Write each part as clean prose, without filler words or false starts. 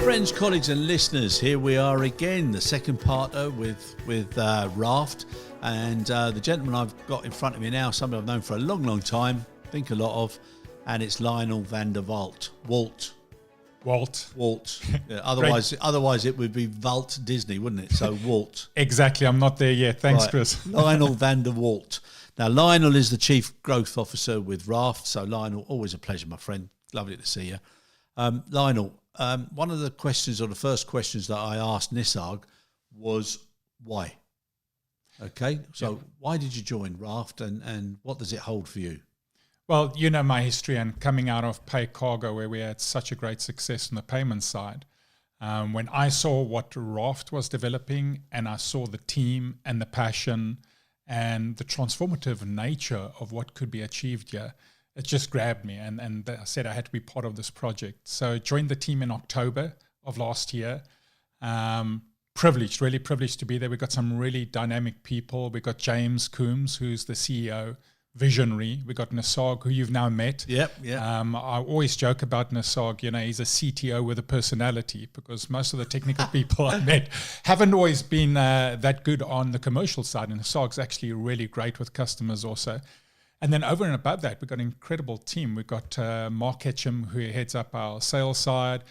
Friends, colleagues and listeners, here we are again, the second partner with Raft, and the gentleman I've got in front of me now, somebody I've known for a long, long time, think a lot of, and it's Lionel van der Walt. Walt. Yeah, otherwise it would be Walt Disney, wouldn't it? So Walt. Exactly, I'm not there yet. Thanks, right. Chris. Lionel van der Walt. Now, Lionel is the Chief Growth Officer with Raft. So Lionel, always a pleasure, my friend. Lovely to see you. Lionel, one of the questions, or the first questions that I asked Nisarg was why? Okay, so why did you join Raft, and what does it hold for you? Well, you know my history, and coming out of Pay Cargo, where we had such a great success on the payment side, when I saw what Raft was developing, and I saw the team and the passion and the transformative nature of what could be achieved here, it just grabbed me, and I said I had to be part of this project. So I joined the team in October of last year. Really privileged to be there. We got some really dynamic people. We got James Coombs, who's the CEO, visionary. We got Nisarg, who you've now met. Yeah. I always joke about Nisarg, he's a CTO with a personality, because most of the technical people I met haven't always been that good on the commercial side. And Nisarg's actually really great with customers also. And then over and above that, we've got an incredible team. We've got Mark Ketchum, who heads up our sales side,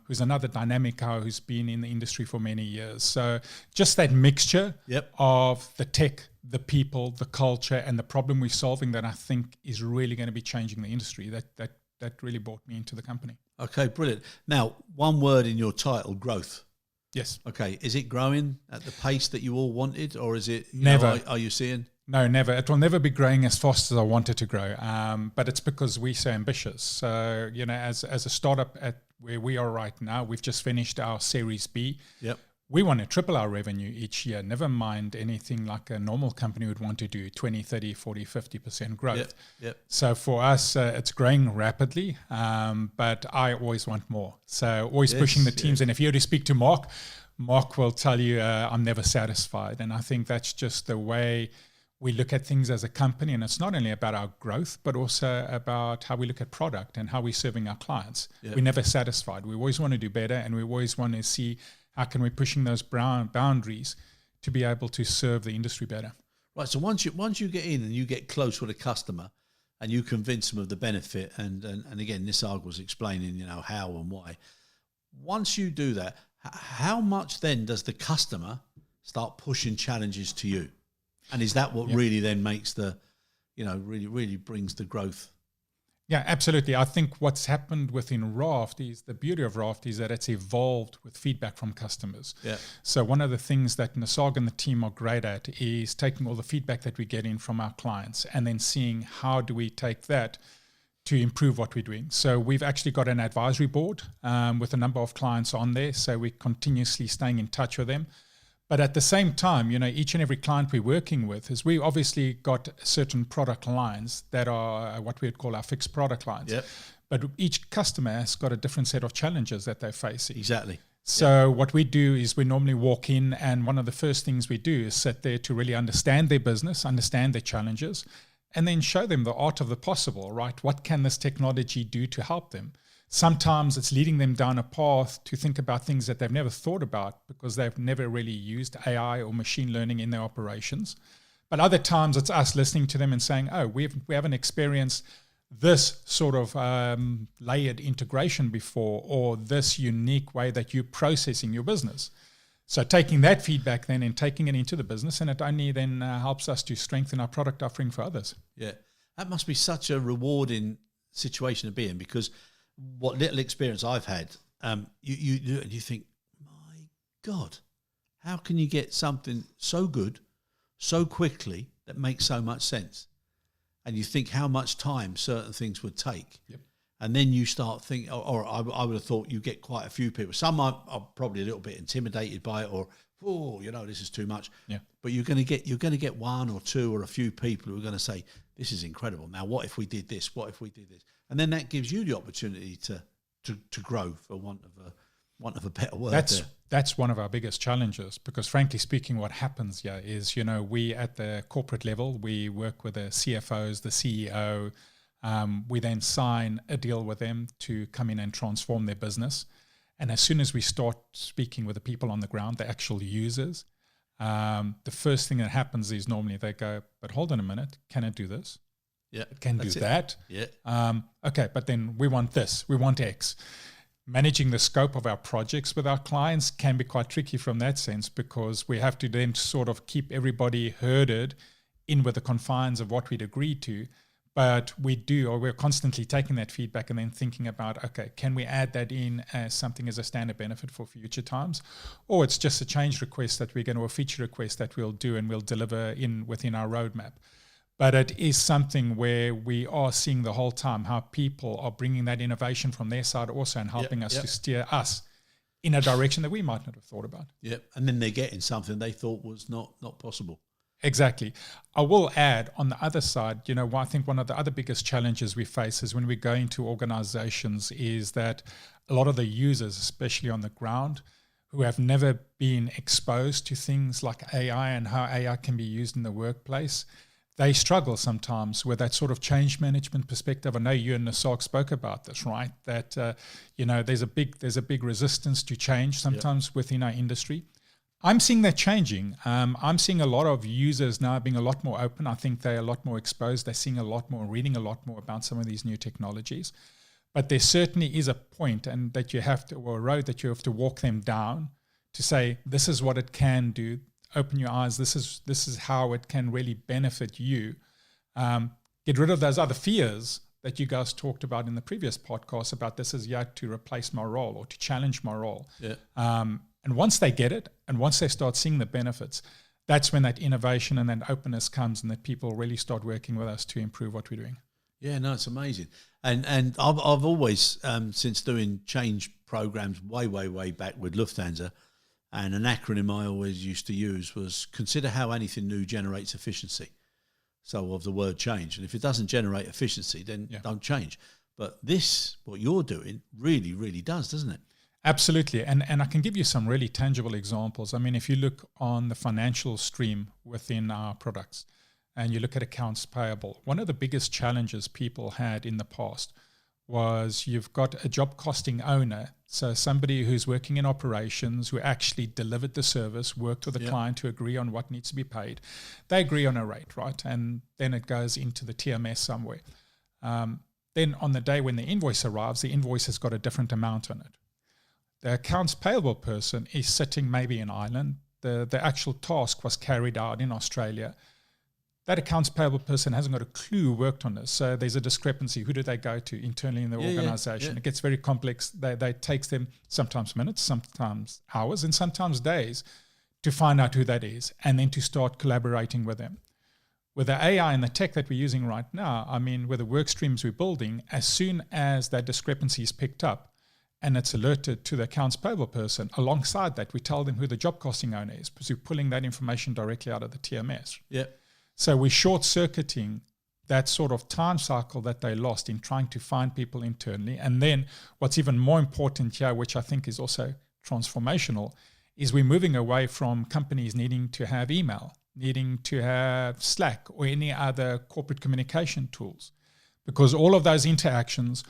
who's another dynamic guy who's been in the industry for many years. So just that mixture of the tech, the people, the culture, and the problem we're solving, that I think is really going to be changing the industry. That really brought me into the company. Okay, brilliant. Now, one word in your title, growth. Yes. Okay, is it growing at the pace that you all wanted, or is it never? Are you seeing? No, never. It will never be growing as fast as I want it to grow. But it's because we're so ambitious. So, as a startup at where we are right now, we've just finished our Series B. Yep. We want to triple our revenue each year, never mind anything like a normal company would want to do, 20, 30, 40, 50% growth. Yep. So for us, it's growing rapidly, but I always want more. So always pushing the teams. And if you were to speak to Mark will tell you I'm never satisfied. And I think that's just the way we look at things as a company. And it's not only about our growth, but also about how we look at product and how we're serving our clients. Yep. We're never satisfied. We always want to do better, and we always want to see how can we pushing those boundaries to be able to serve the industry better. Right. So once you get in and you get close with a customer and you convince them of the benefit, and again, Nisarg was explaining, how and why. Once you do that, how much then does the customer start pushing challenges to you? And is that what really then makes the, really brings the growth? Yeah, absolutely. I think what's happened within Raft is the beauty of Raft is that it's evolved with feedback from customers. Yeah. So one of the things that Nisarg and the team are great at is taking all the feedback that we get in from our clients and then seeing how do we take that to improve what we're doing. So we've actually got an advisory board with a number of clients on there. So we're continuously staying in touch with them. But at the same time, each and every client we're working with is we obviously got certain product lines that are what we would call our fixed product lines. Yep. But each customer has got a different set of challenges that they're facing. Exactly. So what we do is we normally walk in, and one of the first things we do is sit there to really understand their business, understand their challenges, and then show them the art of the possible, right? What can this technology do to help them? Sometimes it's leading them down a path to think about things that they've never thought about because they've never really used AI or machine learning in their operations. But other times it's us listening to them and saying, oh, we haven't experienced this sort of layered integration before, or this unique way that you're processing your business. So taking that feedback then and taking it into the business, and it only then helps us to strengthen our product offering for others. Yeah, that must be such a rewarding situation to be in, because what little experience I've had, you think, my God, how can you get something so good, so quickly, that makes so much sense? And you think how much time certain things would take. Yep. And then you start thinking, or I would have thought you get quite a few people. Some are probably a little bit intimidated by it, or, this is too much. Yeah. But you're going to get one or two or a few people who are going to say, this is incredible. Now, what if we did this? What if we did this? And then that gives you the opportunity to grow, for want of a better word. That's one of our biggest challenges, because frankly speaking, what happens here is, we at the corporate level, we work with the CFOs, the CEO. We then sign a deal with them to come in and transform their business. And as soon as we start speaking with the people on the ground, the actual users, the first thing that happens is normally they go, but hold on a minute, can it do this? Yeah. It can do that. Yeah. Okay, but then we want this, we want X. Managing the scope of our projects with our clients can be quite tricky from that sense, because we have to then sort of keep everybody herded in with the confines of what we'd agreed to. But we're constantly taking that feedback and then thinking about, okay, can we add that in as something as a standard benefit for future times? Or it's just a change request that we're going to, a feature request that we'll do and we'll deliver within our roadmap. But it is something where we are seeing the whole time how people are bringing that innovation from their side also and helping us to steer us in a direction that we might not have thought about. Yep. And then they're getting something they thought was not possible. Exactly. I will add on the other side, I think one of the other biggest challenges we face is when we go into organizations is that a lot of the users, especially on the ground, who have never been exposed to things like AI and how AI can be used in the workplace, they struggle sometimes with that sort of change management perspective. I know you and Nasag spoke about this, right? That, there's a big resistance to change sometimes within our industry. I'm seeing that changing. I'm seeing a lot of users now being a lot more open. I think they're a lot more exposed. They're seeing a lot more, reading a lot more about some of these new technologies. But there certainly is a point and that you have to, or a road that you have to walk them down to say, this is what it can do. Open your eyes. This is how it can really benefit you. Get rid of those other fears that you guys talked about in the previous podcast about this is yet to replace my role or to challenge my role. Yeah. And once they get it, and once they start seeing the benefits, that's when that innovation and that openness comes, and that people really start working with us to improve what we're doing. Yeah, no, it's amazing. And I've always, since doing change programs way back with Lufthansa, and an acronym I always used to use was consider how anything new generates efficiency. So of the word change. And if it doesn't generate efficiency, then don't change. But this, what you're doing, really, really does, doesn't it? Absolutely. And I can give you some really tangible examples. I mean, if you look on the financial stream within our products and you look at accounts payable, one of the biggest challenges people had in the past was you've got a job costing owner, so somebody who's working in operations, who actually delivered the service, worked with the client to agree on what needs to be paid. They agree on a rate, right? And then it goes into the TMS somewhere. Then on the day when the invoice arrives, the invoice has got a different amount on it. The accounts payable person is sitting maybe in Ireland. The actual task was carried out in Australia. That accounts payable person hasn't got a clue who worked on this. So there's a discrepancy. Who do they go to internally in the organization? It gets very complex. They takes them sometimes minutes, sometimes hours, and sometimes days to find out who that is and then to start collaborating with them. With the AI and the tech that we're using right now, I mean, with the work streams we're building, as soon as that discrepancy is picked up, and it's alerted to the accounts payable person. Alongside that, we tell them who the job costing owner is, because we're pulling that information directly out of the TMS. Yeah. So we're short-circuiting that sort of time cycle that they lost in trying to find people internally. And then what's even more important here, which I think is also transformational, is we're moving away from companies needing to have email, needing to have Slack or any other corporate communication tools, because all of those interactions,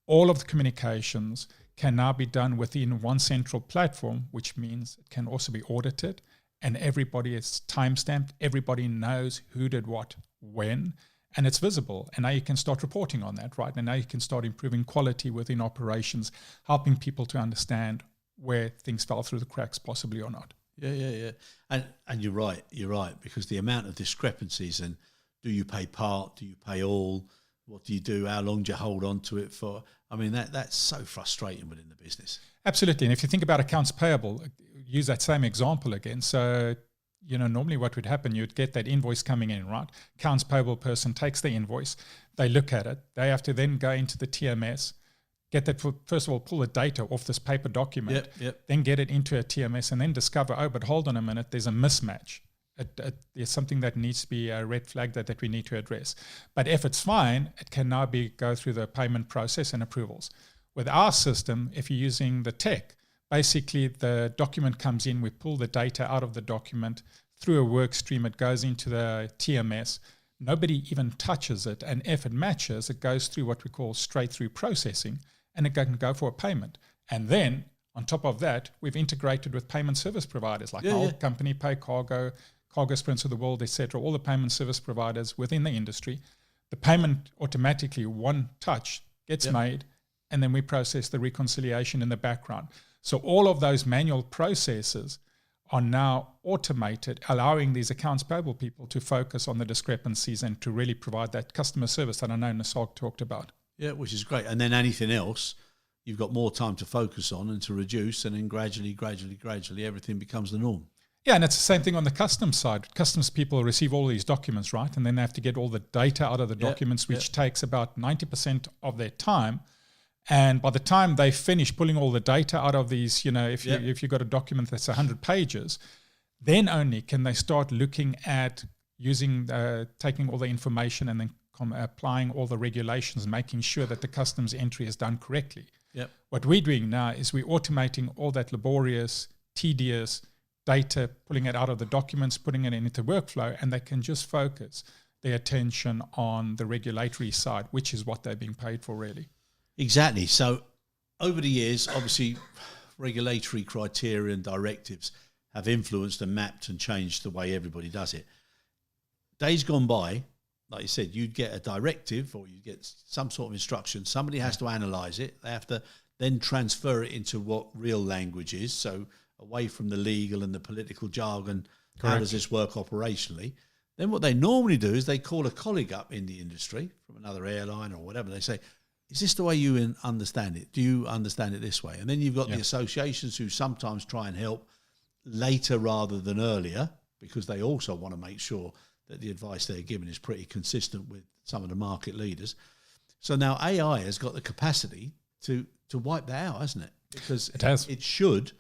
all of the communications can now be done within one central platform, which means it can also be audited and everybody is timestamped. Everybody knows who did what, when, and it's visible. And now you can start reporting on that, right? And now you can start improving quality within operations, helping people to understand where things fell through the cracks, possibly or not. Yeah. And you're right, because the amount of discrepancies and do you pay part, do you pay all, what do you do, how long do you hold on to it for? I mean, that's so frustrating within the business. Absolutely. And if you think about accounts payable, use that same example again. So, normally what would happen, you'd get that invoice coming in, right? Accounts payable person takes the invoice, they look at it, they have to then go into the TMS, get that, first of all, pull the data off this paper document, then get it into a TMS and then discover, oh, but hold on a minute, there's a mismatch. There's something that needs to be a red flag that we need to address. But if it's fine, it can now go through the payment process and approvals. With our system, if you're using the tech, basically the document comes in, we pull the data out of the document through a work stream, it goes into the TMS, nobody even touches it, and if it matches, it goes through what we call straight-through processing, and it can go for a payment. And then, On top of that, we've integrated with payment service providers like my old company, Pay Cargo, Cargo Sprints of the World, etc. All the payment service providers within the industry. The payment automatically, one touch, gets made, and then we process the reconciliation in the background. So all of those manual processes are now automated, allowing these accounts payable people to focus on the discrepancies and to really provide that customer service that I know Nasog talked about. Yeah, which is great. And then anything else, you've got more time to focus on and to reduce, and then gradually, everything becomes the norm. Yeah, and it's the same thing on the customs side. Customs people receive all these documents, right? And then they have to get all the data out of the documents, which takes about 90% of their time. And by the time they finish pulling all the data out of these, if you've got a document that's 100 pages, then only can they start looking at taking all the information and then applying all the regulations, making sure that the customs entry is done correctly. Yep. What we're doing now is we're automating all that laborious, tedious data, pulling it out of the documents, putting it into workflow, and they can just focus their attention on the regulatory side, which is what they're being paid for, really. Exactly. So over the years, obviously, regulatory criteria and directives have influenced and mapped and changed the way everybody does it. Days gone by, like you said, you'd get a directive or you get some sort of instruction. Somebody has to analyse it. They have to then transfer it into what real language is. So away from the legal and the political jargon, how does this work operationally? Then what they normally do is they call a colleague up in the industry from another airline or whatever. They say, is this the way you understand it? Do you understand it this way? And then you've got the associations who sometimes try and help later rather than earlier, because they also want to make sure that the advice they're giving is pretty consistent with some of the market leaders. So now AI has got the capacity to wipe that out, hasn't it? Because it should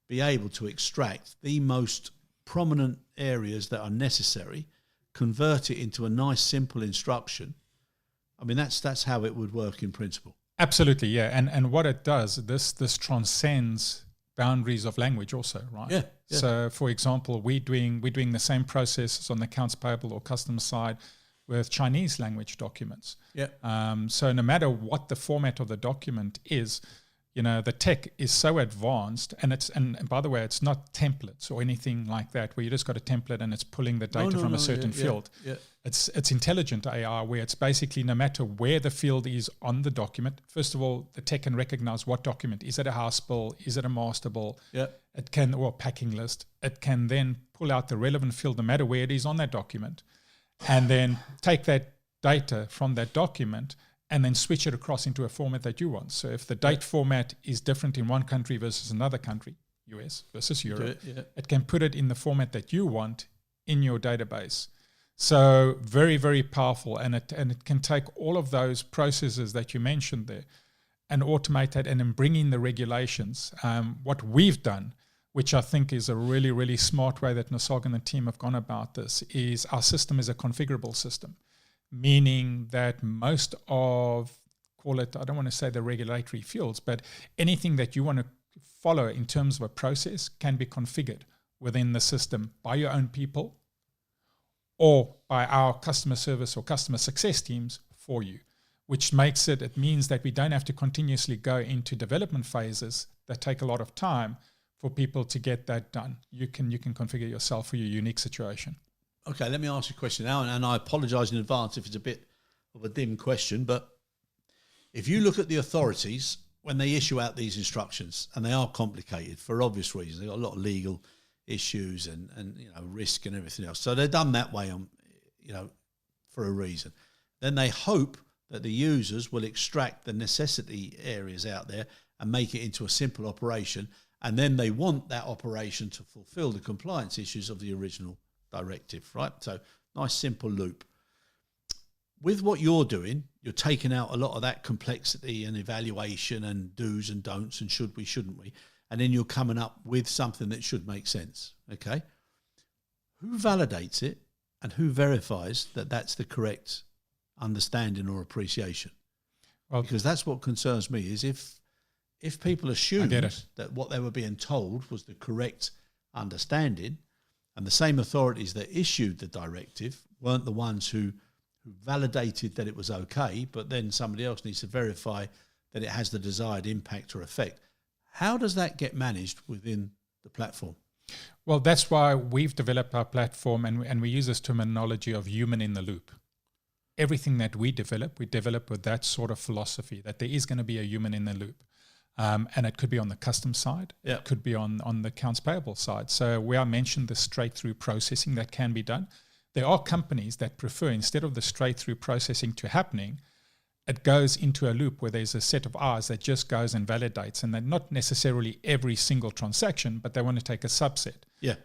be able to extract the most prominent areas that are necessary, convert it into a nice, simple instruction. I mean, that's how it would work in principle. Absolutely, yeah. And what it does, this transcends boundaries of language also, right? Yeah. So, for example, we're doing the same processes on the accounts payable or customs side with Chinese language documents. Yeah. So no matter what the format of the document is, the tech is so advanced, and by the way, it's not templates or anything like that where you just got a template and it's pulling the data from a certain field. Yeah. It's intelligent AI where it's basically no matter where the field is on the document, first of all, the tech can recognize what document. Is it a house bill? Is it a master bill? Yeah. Or a packing list. It can then pull out the relevant field no matter where it is on that document, and then take that data from that document and then switch it across into a format that you want. So if the date format is different in one country versus another country, US versus Europe, it can put it in the format that you want in your database. So very, very powerful, and it can take all of those processes that you mentioned there and automate that and then bring in the regulations. What we've done, which I think is a really, really smart way that Nasog and the team have gone about this, is our system is a configurable system, meaning that most of, call it, I don't want to say the regulatory fields, but anything that you want to follow in terms of a process can be configured within the system by your own people or by our customer service or customer success teams for you, which it means that we don't have to continuously go into development phases that take a lot of time for people to get that done. You can configure yourself for your unique situation. Okay, let me ask you a question now, and I apologise in advance if it's a bit of a dim question, but if you look at the authorities when they issue out these instructions, and they are complicated for obvious reasons, they've got a lot of legal issues and risk and everything else. So they're done that way for a reason. Then they hope that the users will extract the necessity areas out there and make it into a simple operation, and then they want that operation to fulfill the compliance issues of the original directive, right? So nice simple loop. With what you're doing, you're taking out a lot of that complexity and evaluation and do's and don'ts and should we, shouldn't we, and then you're coming up with something that should make sense. Okay, who validates it and who verifies that that's the correct understanding or appreciation? Well, because that's what concerns me, is if people assumed that what they were being told was the correct understanding, and the same authorities that issued the directive weren't the ones who validated that it was okay, but then somebody else needs to verify that it has the desired impact or effect. How does that get managed within the platform? Well, that's why we've developed our platform, and we use this terminology of human in the loop. Everything that we develop with that sort of philosophy, that there is going to be a human in the loop. And it could be on the custom side. Yeah. It could be on the accounts payable side. So where I mentioned the straight-through processing that can be done, there are companies that prefer, instead of the straight-through processing to happening, it goes into a loop where there's a set of hours that just goes and validates, and then not necessarily every single transaction, but they want to take a subset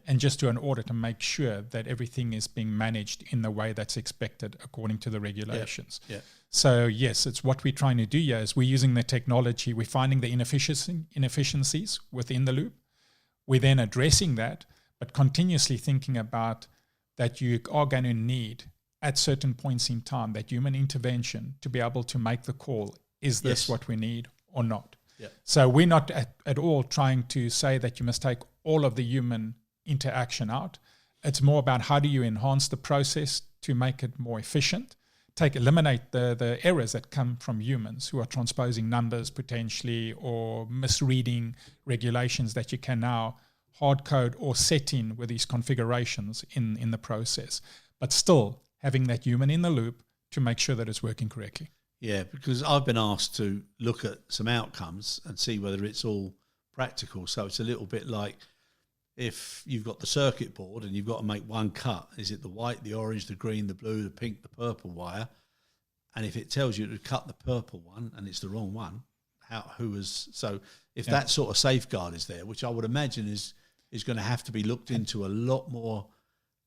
and just do an audit and make sure that everything is being managed in the way that's expected according to the regulations. Yeah. So yes, it's what we're trying to do here is we're using the technology, we're finding the inefficiencies within the loop. We're then addressing that, but continuously thinking about that you are going to need at certain points in time, that human intervention to be able to make the call, is this what we need or not? Yeah. So we're not at all trying to say that you must take all of the human interaction out. It's more about how do you enhance the process to make it more efficient, eliminate the errors that come from humans who are transposing numbers potentially or misreading regulations that you can now hard code or set in with these configurations in the process. But still, having that human in the loop to make sure that it's working correctly. Yeah, because I've been asked to look at some outcomes and see whether it's all practical. So it's a little bit like if you've got the circuit board and you've got to make one cut, is it the white, the orange, the green, the blue, the pink, the purple wire? And if it tells you to cut the purple one and it's the wrong one, if that sort of safeguard is there, which I would imagine is going to have to be looked into a lot more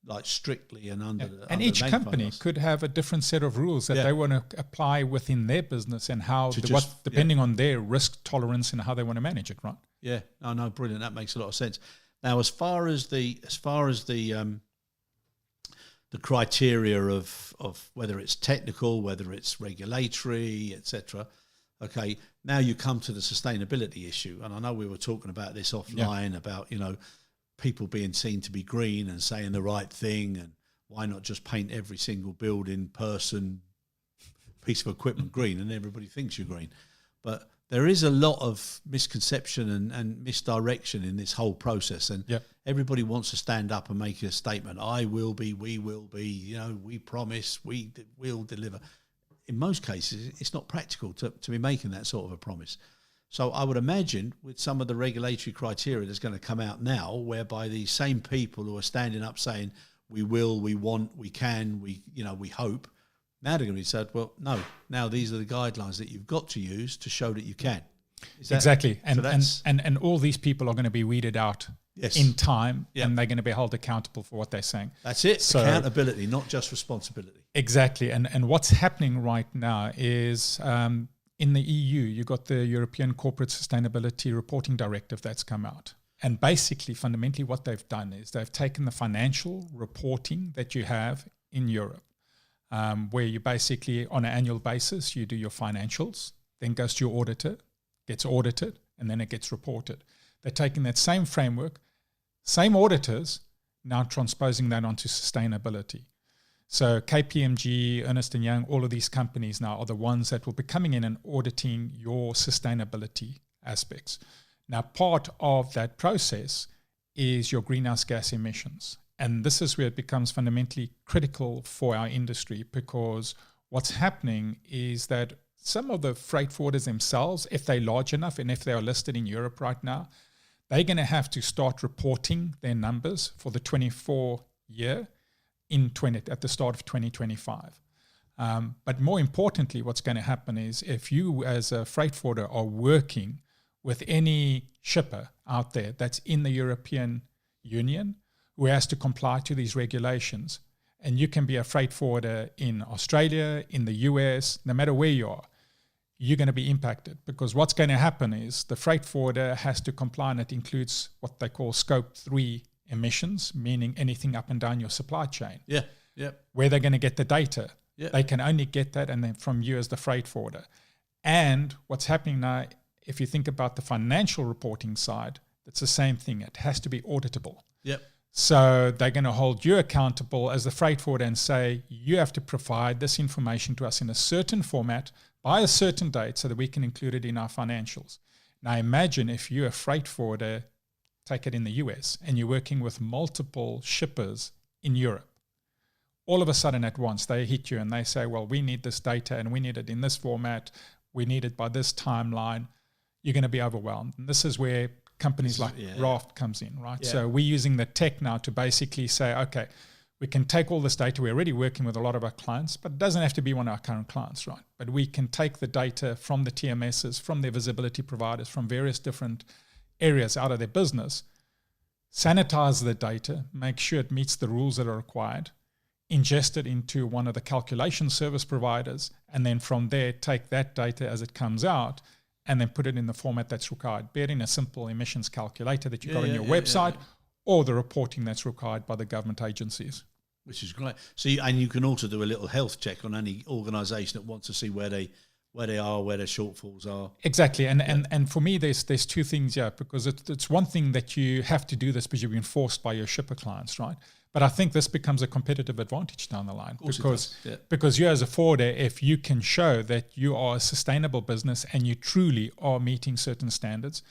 like strictly and under and each company could have a different set of rules that they want to apply within their business and how depending on their risk tolerance and how they want to manage it, right? Yeah, no, brilliant. That makes a lot of sense. Now, as far as the criteria of whether it's technical, whether it's regulatory, etc. Okay, now you come to the sustainability issue, and I know we were talking about this offline about people being seen to be green and saying the right thing, and why not just paint every single building, person, piece of equipment green, and everybody thinks you're green. But there is a lot of misconception and misdirection in this whole process, and everybody wants to stand up and make a statement. I will be, we will be, we promise, we will deliver. In most cases, it's not practical to be making that sort of a promise. So I would imagine with some of the regulatory criteria that's going to come out now, whereby these same people who are standing up saying, we will, we want, we can, we hope, now they're going to be said, well, no, now these are the guidelines that you've got to use to show that you can. Exactly. And all these people are going to be weeded out in time, and they're going to be held accountable for what they're saying. That's it. So, accountability, not just responsibility. Exactly. And what's happening right now is in the EU, you got the European Corporate Sustainability Reporting Directive that's come out. And basically, fundamentally, what they've done is they've taken the financial reporting that you have in Europe, where you basically, on an annual basis, you do your financials, then goes to your auditor, gets audited, and then it gets reported. They're taking that same framework, same auditors, now transposing that onto sustainability. So KPMG, Ernst & Young, all of these companies now are the ones that will be coming in and auditing your sustainability aspects. Now, part of that process is your greenhouse gas emissions. And this is where it becomes fundamentally critical for our industry, because what's happening is that some of the freight forwarders themselves, if they're large enough and if they are listed in Europe right now, they're going to have to start reporting their numbers for the 24 year at the start of 2025. But more importantly, what's going to happen is if you as a freight forwarder are working with any shipper out there that's in the European Union who has to comply to these regulations, and you can be a freight forwarder in Australia, in the US, no matter where you are, you're going to be impacted, because what's going to happen is the freight forwarder has to comply, and it includes what they call scope 3 emissions, meaning anything up and down your supply chain. Where they're going to get the data. They can only get that and then from you as the freight forwarder. And what's happening now, if you think about the financial reporting side, it's the same thing. It has to be auditable. So they're going to hold you accountable as the freight forwarder and say, you have to provide this information to us in a certain format by a certain date so that we can include it in our financials. Now imagine if you're a freight forwarder, take it in the US, and you're working with multiple shippers in Europe. All of a sudden at once they hit you and they say, well, we need this data and we need it in this format. We need it by this timeline. You're going to be overwhelmed. And this is where companies like Raft comes in, right? Yeah. So we're using the tech now to basically say, okay, we can take all this data. We're already working with a lot of our clients, but it doesn't have to be one of our current clients, right? But we can take the data from the TMSs, from their visibility providers, from various different areas out of their business, sanitize the data, make sure it meets the rules that are required, ingest it into one of the calculation service providers, and then from there take that data as it comes out and then put it in the format that's required, be it in a simple emissions calculator that you've got on your website or the reporting that's required by the government agencies. Which is great. So, you can also do a little health check on any organisation that wants to see where they are, where their shortfalls are. Exactly. And for me, there's two things, because it's one thing that you have to do this because you've been forced by your shipper clients, right? But I think this becomes a competitive advantage down the line because you as a forwarder, if you can show that you are a sustainable business and you truly are meeting certain standards,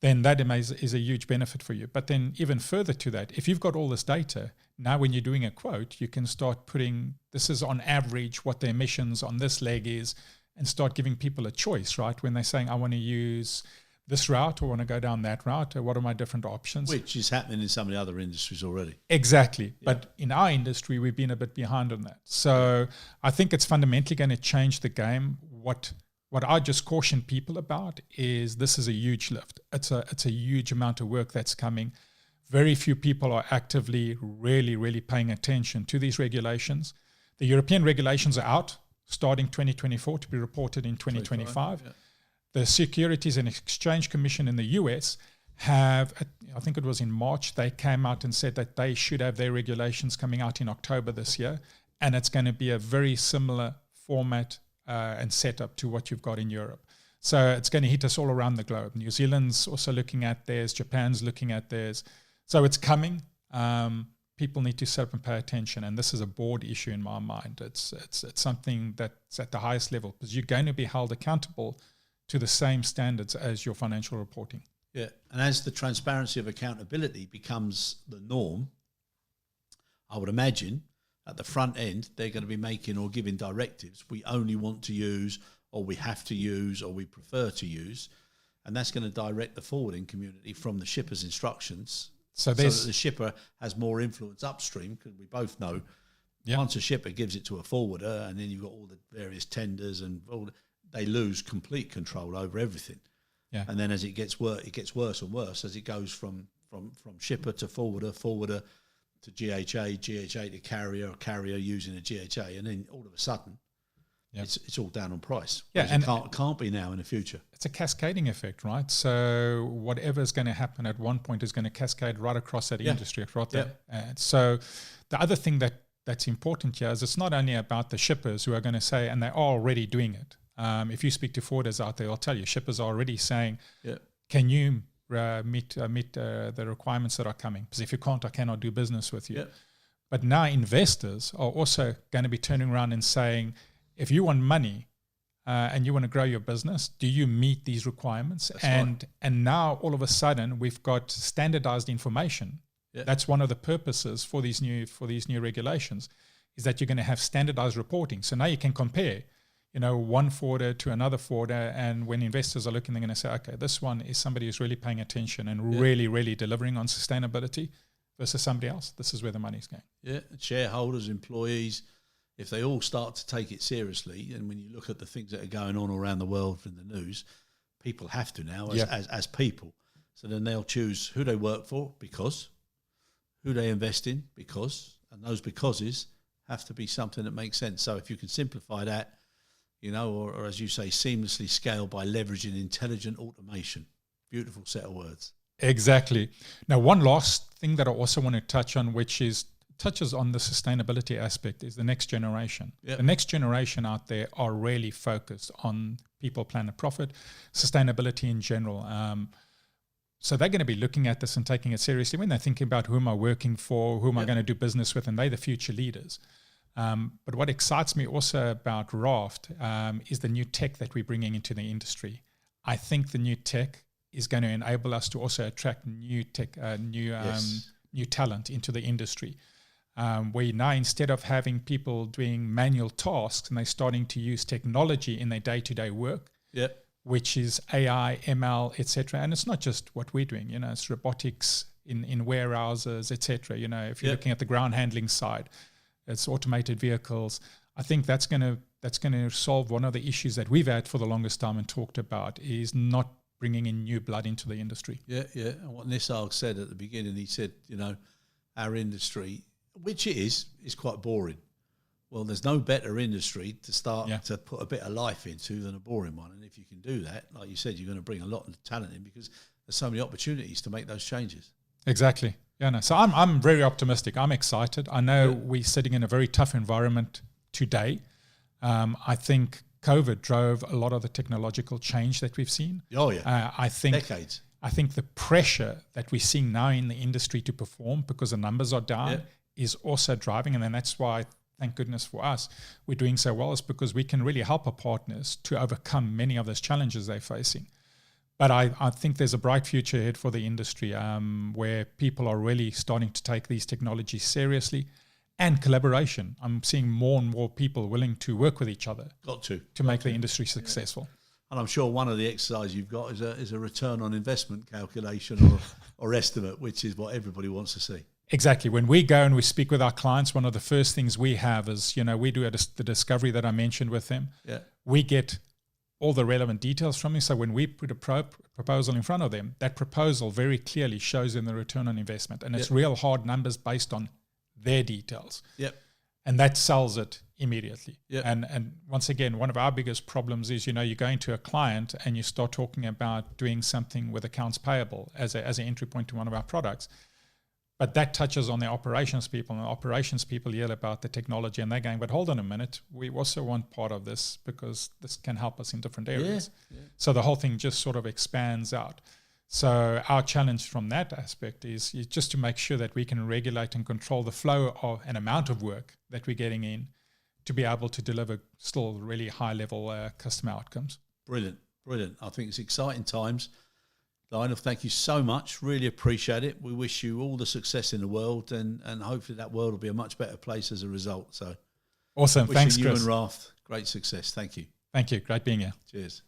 then that is a huge benefit for you. But then even further to that, if you've got all this data, now when you're doing a quote, you can start putting, this is on average what the emissions on this leg is, and start giving people a choice, right? When they're saying, I want to use this route or want to go down that route, or what are my different options? Which is happening in some of the other industries already. Exactly. Yeah. But in our industry, we've been a bit behind on that. So I think it's fundamentally going to change the game. What I just caution people about is this is a huge lift. It's a huge amount of work that's coming. Very few people are actively really, really paying attention to these regulations. The European regulations are out, starting 2024 to be reported in 2025. Yeah. The Securities and Exchange Commission in the US have, I think it was in March, they came out and said that they should have their regulations coming out in October this year. And it's going to be a very similar format and setup to what you've got in Europe. So it's going to hit us all around the globe. New Zealand's also looking at theirs. Japan's looking at theirs. So it's coming. People need to sit up and pay attention. And this is a board issue in my mind. It's something that's at the highest level because you're going to be held accountable to the same standards as your financial reporting. Yeah, and as the transparency of accountability becomes the norm, I would imagine at the front end, they're going to be making or giving directives we only want to use or we have to use or we prefer to use. And that's going to direct the forwarding community from the shipper's instructions so that the shipper has more influence upstream, because we both know once a shipper gives it to a forwarder and then you've got all the various tenders and all they lose complete control over everything. Yeah. And then as it gets worse and worse as it goes from shipper to forwarder to GHA to carrier using a GHA, and then all of a sudden it's all down on price. Yeah, and it can't be now in the future. It's a cascading effect, right? So whatever's going to happen at one point is going to cascade right across that industry, right there. So the other thing that's important here is it's not only about the shippers who are going to say, and they're already doing it. If you speak to forwarders out there, I'll tell you, shippers are already saying, can you meet the requirements that are coming? Because if you can't, I cannot do business with you. But now investors are also going to be turning around and saying, if you want money and you want to grow your business, do you meet these requirements? And now all of a sudden we've got standardized information. That's one of the purposes for these new regulations, is that you're going to have standardized reporting. So now you can compare one forwarder to another forwarder, and when investors are looking, they're going to say, okay, this one is somebody who's really paying attention and really, really delivering on sustainability versus somebody else. This is where the money's going. Yeah, shareholders, employees, if they all start to take it seriously, and when you look at the things that are going on around the world in the news, people have to now as people. So then they'll choose who they work for because, who they invest in because, and those becauses have to be something that makes sense. So if you can simplify that, or as you say, seamlessly scale by leveraging intelligent automation. Beautiful set of words. Exactly. Now, one last thing that I also want to touch on, which touches on the sustainability aspect, is the next generation. Yep. The next generation out there are really focused on people, planet, profit, sustainability in general. So they're going to be looking at this and taking it seriously when they're thinking about who am I working for, who am I going to do business with, and they're the future leaders. But what excites me also about Raft is the new tech that we're bringing into the industry. I think the new tech is going to enable us to also attract new tech, new talent into the industry. Where now, instead of having people doing manual tasks, and they're starting to use technology in their day-to-day work, which is AI, ML, etc. And it's not just what we're doing, it's robotics in warehouses, etc. If you're looking at the ground handling side, it's automated vehicles. I think that's going to solve one of the issues that we've had for the longest time and talked about, is not bringing in new blood into the industry. Yeah. And what Nisarg said at the beginning, he said, our industry, which it is quite boring. Well, there's no better industry to start to put a bit of life into than a boring one. And if you can do that, like you said, you're going to bring a lot of talent in, because there's so many opportunities to make those changes. Exactly. Yeah. No. So I'm very optimistic. I'm excited. I know we're sitting in a very tough environment today. I think COVID drove a lot of the technological change that we've seen. Oh yeah. I think decades. I think the pressure that we're seeing now in the industry to perform because the numbers are down is also driving, and then that's why, thank goodness for us, we're doing so well, is because we can really help our partners to overcome many of those challenges they're facing. But I think there's a bright future ahead for the industry, where people are really starting to take these technologies seriously, and collaboration. I'm seeing more and more people willing to work with each other. To make the industry successful. And I'm sure one of the exercises you've got is a return on investment calculation or estimate, which is what everybody wants to see. Exactly. When we go and we speak with our clients, one of the first things we have is, we do the discovery that I mentioned with them. Yeah. We get all the relevant details from them. So when we put a proposal in front of them, that proposal very clearly shows them the return on investment. And it's real hard numbers based on their details. Yep. And that sells it immediately. Yep. And once again, one of our biggest problems is, you go into a client and you start talking about doing something with accounts payable as an entry point to one of our products. But that touches on the operations people, and the operations people yell about the technology, and they're going, but hold on a minute, we also want part of this because this can help us in different areas. Yeah. So the whole thing just sort of expands out. So our challenge from that aspect is just to make sure that we can regulate and control the flow of an amount of work that we're getting in to be able to deliver still really high-level customer outcomes. Brilliant. I think it's exciting times. Lionel, thank you so much. Really appreciate it. We wish you all the success in the world, and hopefully that world will be a much better place as a result. So awesome. Thanks, Chris. Wishing you and Raft great success. Thank you. Thank you. Great being here. Cheers.